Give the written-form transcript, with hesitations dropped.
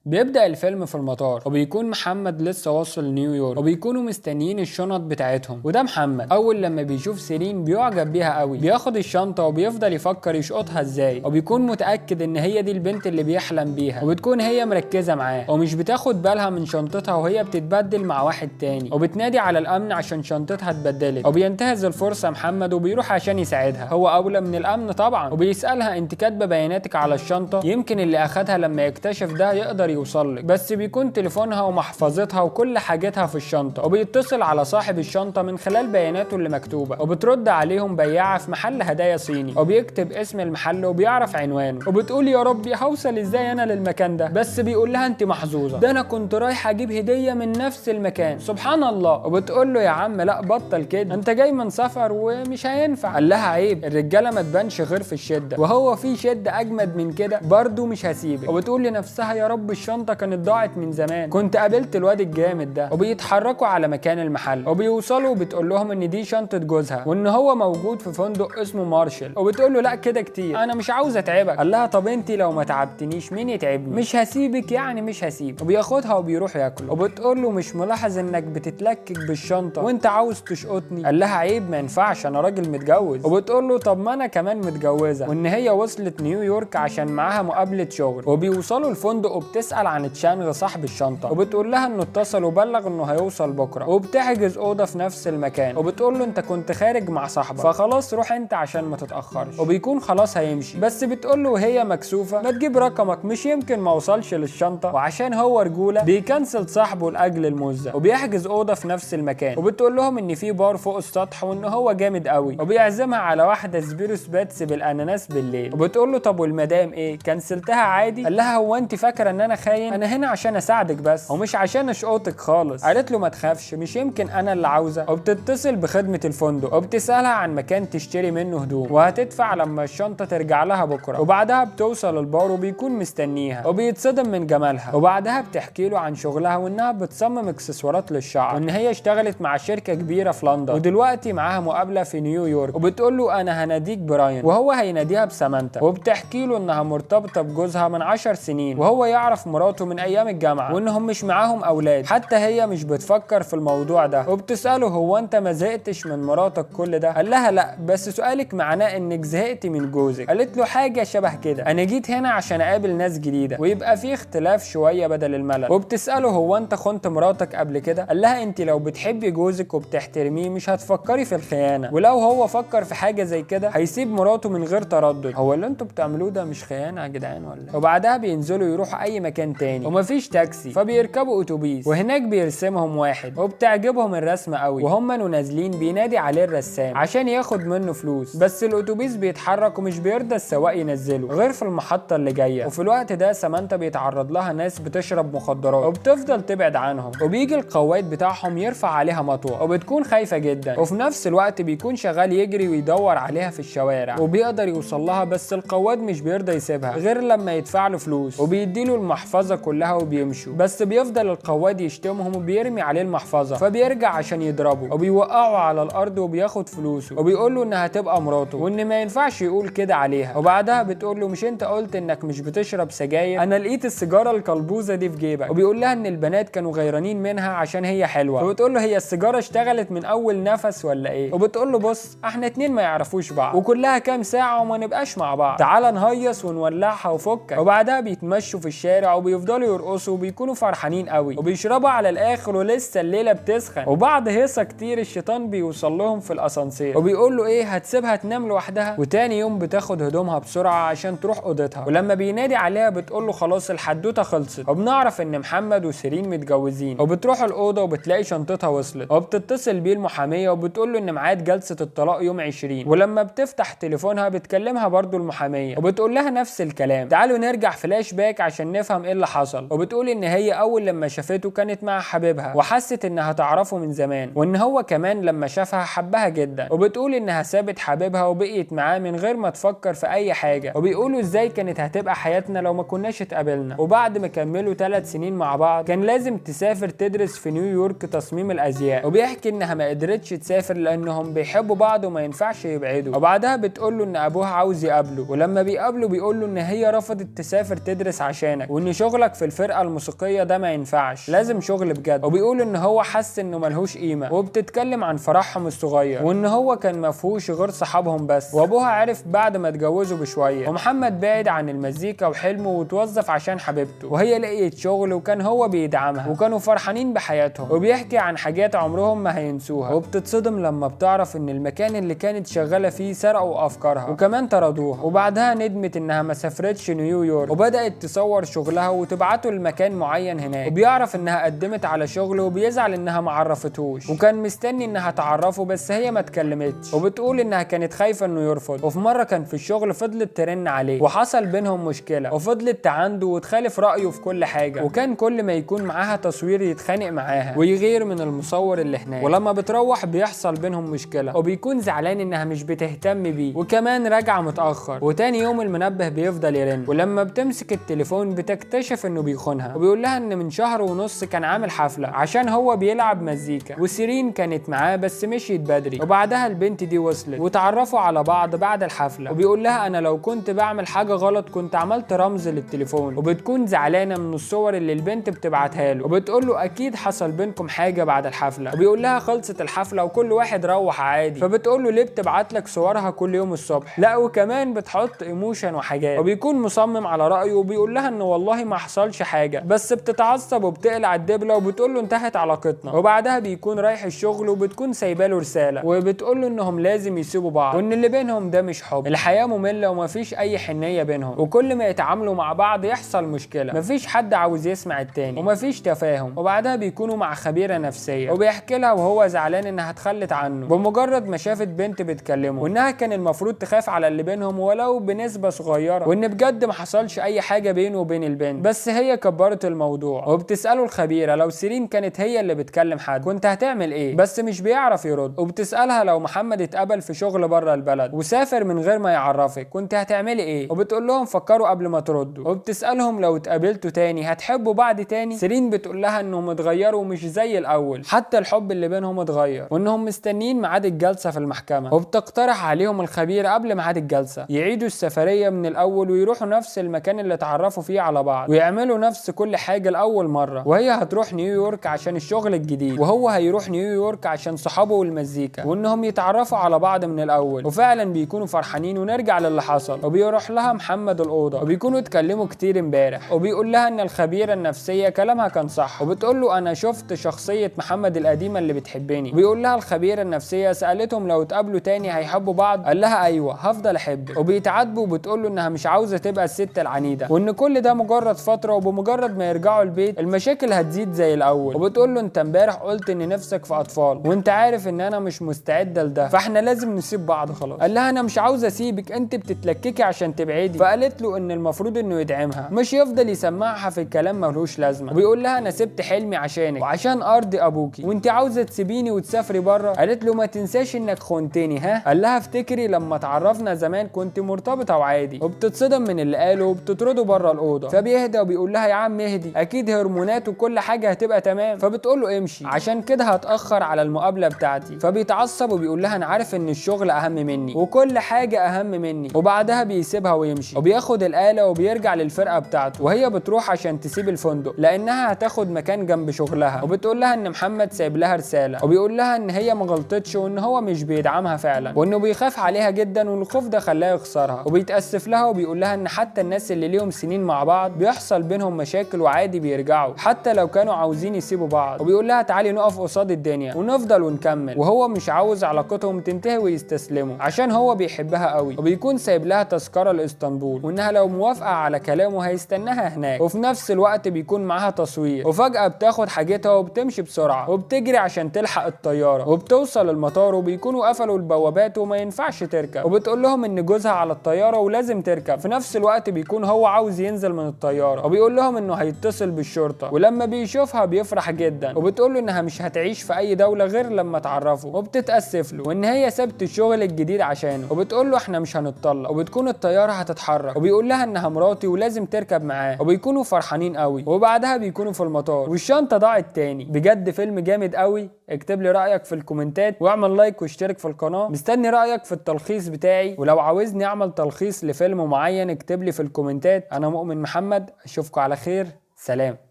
بيبدأ الفيلم في المطار وبيكون محمد لسه واصل نيويورك وبيكونوا مستنيين الشنط بتاعتهم. وده محمد اول لما بيشوف سيرين بيعجب بيها قوي، بياخد الشنطة وبيفضل يفكر يشقطها ازاي، وبيكون متأكد ان هي دي البنت اللي بيحلم بيها، وبتكون هي مركزة معاه ومش بتاخد بالها من شنطتها وهي بتتبدل مع واحد تاني، وبتنادي على الامن عشان شنطتها اتبدلت. وبينتهز الفرصة محمد وبيروح عشان يساعدها، هو اولى من الامن طبعا، وبيسألها انت كاتبة بياناتك على الشنطة؟ يمكن اللي اخدها لما يكتشف ده يقدر يوصلك، بس بيكون تليفونها ومحفظتها وكل حاجتها في الشنطة. وبيتصل على صاحب الشنطة من خلال بياناته اللي مكتوبة، وبترد عليهم بياعة في محل هدايا صيني، وبيكتب اسم المحل وبيعرف عنوانه، وبتقول يا ربي هوصل ازاي انا للمكان ده؟ بس بيقول لها انت محظوظة، ده انا كنت رايح اجيب هدية من نفس المكان، سبحان الله. وبتقول له يا عم لا بطل كده، انت جاي من سفر ومش هينفع. قال لها عيب، الرجالة ما تبانش غير في الشدة، وهو في شدة اجمد من كده برضه مش هسيبك. وبتقول لنفسها يا رب الشنطة كانت ضاعت من زمان، كنت قابلت الواد الجامد ده. وبيتحركوا على مكان المحل وبيوصلوا، وبتقول لهم ان دي شنطة جوزها وان هو موجود في فندق اسمه مارشال. وبتقول له لا كده كتير، انا مش عاوز اتعبك. قال لها طب انت لو ما تعبتنيش مين يتعبني؟ مش هسيبك يعني مش هسيبك. وبياخدها وبيروح ياكل. وبتقول له مش ملاحظ انك بتتلكك بالشنطة وانت عاوز تشقطني؟ قال لها عيب ما ينفعش، انا راجل متجوز. وبتقول له طب ما انا كمان متجوزة، وان هي وصلت نيويورك عشان معاها مقابلة شغل. وبيوصلوا الفندق وبتسأل عن تشانغ صاحب الشنطة، وبتقول لها انه اتصل وبلغ انه هيوصل بكرة، وبتحجز اوضة في نفس المكان. وبتقول له انت كنت خارج مع صاحبك فخلاص روح انت عشان ما تتأخرش. وبيكون خلاص هيمشي، بس بتقول له وهي مكسوفة ما تجيب رقمك مش يمكن ما وصلش للشنطة. وعشان هو رجولة بيكنسل صاحبه لاجل المزة، وبيحجز اوضة في نفس المكان. وبتقول لهم ان في بار فوق السطح وان هو جامد قوي، وبيعزمها على واحدة سبيروس باتس بالاناناس بالليل. وبتقول له طب والمدام ايه، كنسلتها عادي؟ قال لها هو انت فاكره ان انا خاين؟ انا هنا عشان اساعدك بس ومش عشان اشقطك خالص. قالت له ما تخافش مش يمكن انا اللي عاوزه. وبتتصل بخدمه الفندق وبتسالها عن مكان تشتري منه هدوم، وهتدفع لما الشنطه ترجع لها بكره. وبعدها بتوصل البار وبيكون مستنيها وبيتصدم من جمالها. وبعدها بتحكي له عن شغلها وانها بتصمم اكسسوارات للشعر، وان هي اشتغلت مع شركه كبيره في لندن ودلوقتي معاها مقابله في نيويورك. وبتقول له انا هناديك براين وهو هيناديها بسامانتا. وبتحكي له انها مرتبطه بجوزها من 10 سنين، وهو يعرف مراته من ايام الجامعه، وانهم مش معاهم اولاد، حتى هي مش بتفكر في الموضوع ده. وبتساله هو انت ما زهقتش من مراتك كل ده؟ قال لها لا، بس سؤالك معناه انك زهقتي من جوزك. قالت له حاجه شبه كده، انا جيت هنا عشان اقابل ناس جديده ويبقى في اختلاف شويه بدل الملل. وبتساله هو انت خنت مراتك قبل كده؟ قال لها انت لو بتحبي جوزك وبتحترميه مش هتفكري في الخيانه، ولو هو فكر في حاجه زي كده هيسيب مراته من غير تردد. هو اللي انتوا بتعملوه ده مش خيانه يا جدعان ولا؟ وبعدها بينزلوا يروحوا اي مكان تاني ومفيش تاكسي، فبيركبوا اتوبيس، وهناك بيرسمهم واحد وبتعجبهم الرسمه قوي، وهم نازلين بينادي عليه الرسام عشان ياخد منه فلوس، بس الاتوبيس بيتحرك ومش بيرضى السواق ينزله غير في المحطه اللي جايه. وفي الوقت ده سامانتا بيتعرض لها ناس بتشرب مخدرات وبتفضل تبعد عنهم، وبيجي القواد بتاعهم يرفع عليها مطوه وبتكون خايفه جدا. وفي نفس الوقت بيكون شغال يجري ويدور عليها في الشوارع وبيقدر يوصل لها، بس القواد مش بيرضى يسيبها غير لما يدفع له فلوس، وبيديله المحفظه كلها وبيمشوا، بس بيفضل القواد يشتمهم وبيرمي عليه المحفظه، فبيرجع عشان يضربه وبيوقعه على الارض وبياخد فلوسه، وبيقول له انها تبقى مراته وان ما ينفعش يقول كده عليها. وبعدها بتقول له مش انت قلت انك مش بتشرب سجاير؟ انا لقيت السيجاره القلبوزه دي في جيبك. وبيقول لها ان البنات كانوا غيرانين منها عشان هي حلوه. وبتقول له هي السيجاره اشتغلت من اول نفس ولا ايه؟ وبتقول له بص احنا اتنين ما يعرفوش بعض وكلها كام ساعه وما نبقاش مع بعض، تعال نهيص ونولعها وفكك. وبعدها بيتمشوا في الشارع وبيفضلوا يرقصوا وبيكونوا فرحانين قوي وبيشربوا على الاخر، ولسه الليله بتسخن. وبعد هيصه كتير الشيطان بيوصل لهم في الاسانسير وبيقول له ايه هتسيبها تنام لوحدها؟ وتاني يوم بتاخد هدومها بسرعه عشان تروح اوضتها، ولما بينادي عليها بتقول له خلاص الحدوته خلصت. وبنعرف ان محمد وسيرين متجوزين، وبتروح الاوضه وبتلاقي شنطتها وصلت، وبتتصل بيه المحاميه وبتقول له ان ميعاد جلسه الطلاق يوم 20. ولما بتفتح تليفونها بتكلمها برضو المحاميه وبتقول لها نفس الكلام. تعالوا نرجع فلاش باك عشان نفهم ايه اللي حصل. وبتقول ان هي اول لما شافته كانت مع حبيبها وحست انها تعرفه من زمان، وان هو كمان لما شافها حبها جدا. وبتقول انها سابت حبيبها وبقيت معاه من غير ما تفكر في اي حاجه. وبيقولوا ازاي كانت هتبقى حياتنا لو ما كناش اتقابلنا. وبعد ما كملوا 3 سنين مع بعض كان لازم تسافر تدرس في نيويورك تصميم الازياء، وبيحكي انها ما قدرتش تسافر لانهم بيحبوا بعض وما ينفعش يبعدوا. وبعدها بتقول له ان ابوها عاوز يقابله، ولما بيقابله بيقول له ان هي رفضت تسافر تدرس عشانك، وان شغلك في الفرقه الموسيقيه ده ما ينفعش، لازم شغل بجد. وبيقول ان هو حس انه ملهوش قيمه، وبتتكلم عن فرحهم الصغير وان هو كان مفهوش غير صحابهم بس. وابوها عرف بعد ما اتجوزوا بشويه. ومحمد بعد عن المزيكا وحلمه وتوظف عشان حبيبته، وهي لقيت شغل وكان هو بيدعمها، وكانوا فرحانين بحياتهم. وبيحكي عن حاجات عمرهم ما هينسوها، وبتتصدم لما بتعرف ان المكان اللي كانت شغاله فيه سرقوا افكارها وكمان طردوها. وبعدها ندمت انها ما سافرتش نيويورك، وبدات تصور شغلها وتبعته لمكان معين هناك. وبيعرف انها قدمت على شغل وبيزعل انها ما عرفتهوش، وكان مستني انها تعرفه بس هي ما اتكلمتش. وبتقول انها كانت خايفه انه يرفض. وفي مره كان في الشغل فضلت ترن عليه وحصل بينهم مشكله، وفضلت تعنده وتخالف رايه في كل حاجه. وكان كل ما يكون معاها تصوير يتخانق معاها ويغير من المصور اللي هناك. ولما بتروح بيحصل بينهم مشكله، وبيكون زعلان انها مش بتهتم بيه، وكمان راجعه متاخر. وتاني يوم المنبه بيفضل يرن، ولما بتمسك التليفون بتكتشف انه بيخونها. وبيقول لها ان من شهر ونص كان عامل حفله عشان هو بيلعب مزيكا، وسيرين كانت معاه بس مشيت بدري. وبعدها البنت دي وصلت وتعرفوا على بعض بعد الحفله. وبيقول لها انا لو كنت بعمل حاجه غلط كنت عملت رمز للتليفون. وبتكون زعلانه من الصور اللي البنت بتبعتها له، وبتقول له اكيد حصل بينكم حاجه بعد الحفله. وبيقول لها خلصت الحفله وكل واحد روح عادي. فبتقول له ليه بتبعت لك صورها كل يوم الصبح؟ لا وكمان بتحط ايموشن وحاجات. وبيكون مصمم على رايه، وبيقول لها ان والله ما حصلش حاجه، بس بتتعصب وبتقلع الدبله وبتقول له انتهت علاقتنا. وبعدها بيكون رايح الشغل، وبتكون سايبه له رساله وبتقول له انهم لازم يسيبوا بعض، وان اللي بينهم ده مش حب، الحياه ممله ومفيش اي حنيه بينهم، وكل ما يتعاملوا مع بعض يحصل مشكله، مفيش حد عاوز يسمع التاني ومفيش تفاهم. وبعدها بيكونوا مع خبيره نفسيه، وبيحكي لها وهو زعلان انها اتخلت عنه بمجرد ما شافت بنت بتكلمه، وانها كان المفروض تخاف على اللي بينهم ولو بنسبه صغيره، وان بجد ما حصلش اي حاجه بينه وبين البنت، بس هي كبرت الموضوع. وبتساله الخبيره لو سيرين كانت هي اللي بتكلم حد كنت هتعمل ايه، بس مش بيعرف يرد. وبتسالها لو محمد اتقبل في شغل بره البلد وسافر من غير ما يعرفك كنت هتعملي ايه، وبتقول لهم فكروا قبل ما تردوا. وبتسالهم لو اتقابلتوا تاني هتحبوا بعض تاني. سيرين بتقول لها انهم اتغيروا ومش زي الاول، حتى الحب اللي بينهم اتغير، وانهم مستنيين ميعاد الجلسه في المحكمه. وبتقترح عليهم الخبيره قبل ميعاد الجلسه يعيدوا السفريه من الاول ويروحوا نفس المكان اللي اتعرفوا فيه على بعض، ويعملوا نفس كل حاجه لاول مره. وهي هتروح نيويورك عشان الشغل الجديد، وهو هيروح نيويورك عشان صحابه والمزيكا، وانهم يتعرفوا على بعض من الاول. وفعلا بيكونوا فرحانين. ونرجع للي حصل، وبيروح لها محمد الاوضه، وبيكونوا اتكلموا كتير امبارح، وبيقول لها ان الخبيره النفسيه كلامها كان صح. وبتقول له انا شفت شخصيه محمد القديمه اللي بتحبني. وبيقول لها الخبيره النفسيه سالتهم لو اتقابلوا تاني هيحبوا بعض، قال لها ايوه هفضل احبك. وبيتعاتبوا، وبتقول له انها مش عاوزه تبقى الست العنيده، وان كل ده مجرد فتره، وبمجرد ما يرجعوا البيت المشاكل هتزيد زي الاول. وبتقول له انت امبارح قلت ان نفسك في اطفال، وانت عارف ان انا مش مستعده لده، فاحنا لازم نسيب بعض خلاص. قال لها انا مش عاوزه اسيبك، انت بتتلككي عشان تبعدي. فقالت له ان المفروض انه يدعمها مش يفضل يسمعها في الكلام ملوش لازمه. وبيقول لها انا سبت حلمي عشانك وعشان ارضي ابوكي، وانت عاوزه تسيبيني وتسافري بره. قالت له ما تنساش انك خنتني ها. قال لها افتكري لما اتعرفنا زمان كنت مرتبطه وعادي. وبتتصدم من اللي قاله وبتطرده بره الاوضه. فبيهدى وبيقول لها يا عم اهدي، اكيد هرمونات وكل حاجه هتبقى تمام. فبتقول له امشي عشان كده هتاخر على المقابله بتاعتي. فبيتعصب وبيقول لها انا عارف ان الشغل اهم مني وكل حاجه اهم مني. وبعدها بيسيبها ويمشي، وبياخد الاله وبيرجع للفرقه بتاعته. وهي بتروح عشان تسيب الفندق لانها هتاخد مكان جنب شغلها. وبتقول لها ان محمد سايب لها رساله، وبيقول لها ان هي ما غلطتش وان هو مش بيدعمها فعلا، وانه بيخاف عليها جدا والخوف ده خلاه يخسرها. وبيتاسف لها وبيقول لها ان حتى الناس اللي ليهم سنين مع بعض بيحصل بينهم مشاكل وعادي بيرجعوا حتى لو كانوا عاوزين يسيبوا بعض. وبيقول لها تعالي نقف قصاد الدنيا ونفضل ونكمل. وهو مش عاوز علاقتهم تنتهي ويستسلموا عشان هو بيحبها قوي. وبيكون سايب لها تذكره لاسطنبول، وانها لو موافقه على كلامه هيستناها هناك. وفي نفس الوقت بيكون معاها تصوير. وفجاه بتاخد حاجتها وبتمشي بسرعه وبتجري عشان تلحق الطياره. وبتوصل المطار وبيكونوا قفلوا البوابات وما ينفعش تركب. وبتقول لهم ان جوزها على الطياره ولازم تركب. في نفس الوقت بيكون هو عاوز ينزل من الطياره، وبيقول لهم انه هيتصل بالشرطه. ولما بيشوفها بيفرح جدا، وبتقول له انها مش هتعيش في اي دوله غير لما تعرفه. وبتتاسف له وان هي سابت الشغل الجديد عشانه. وبتقول له احنا مش هنتطلق. وبتكون الطياره هتتحرك، وبيقول لها انها مراتي ولازم تركب معاه. وبيكونوا فرحانين قوي. وبعدها بيكونوا في المطار والشنطه ضاعت تاني. بجد فيلم جامد قوي. اكتب لي رأيك في الكومنتات واعمل لايك واشترك في القناة. مستني رأيك في التلخيص بتاعي، ولو عاوزني اعمل تلخيص لفيلم معين اكتب لي في الكومنتات. انا مؤمن محمد، اشوفكم على خير، سلام.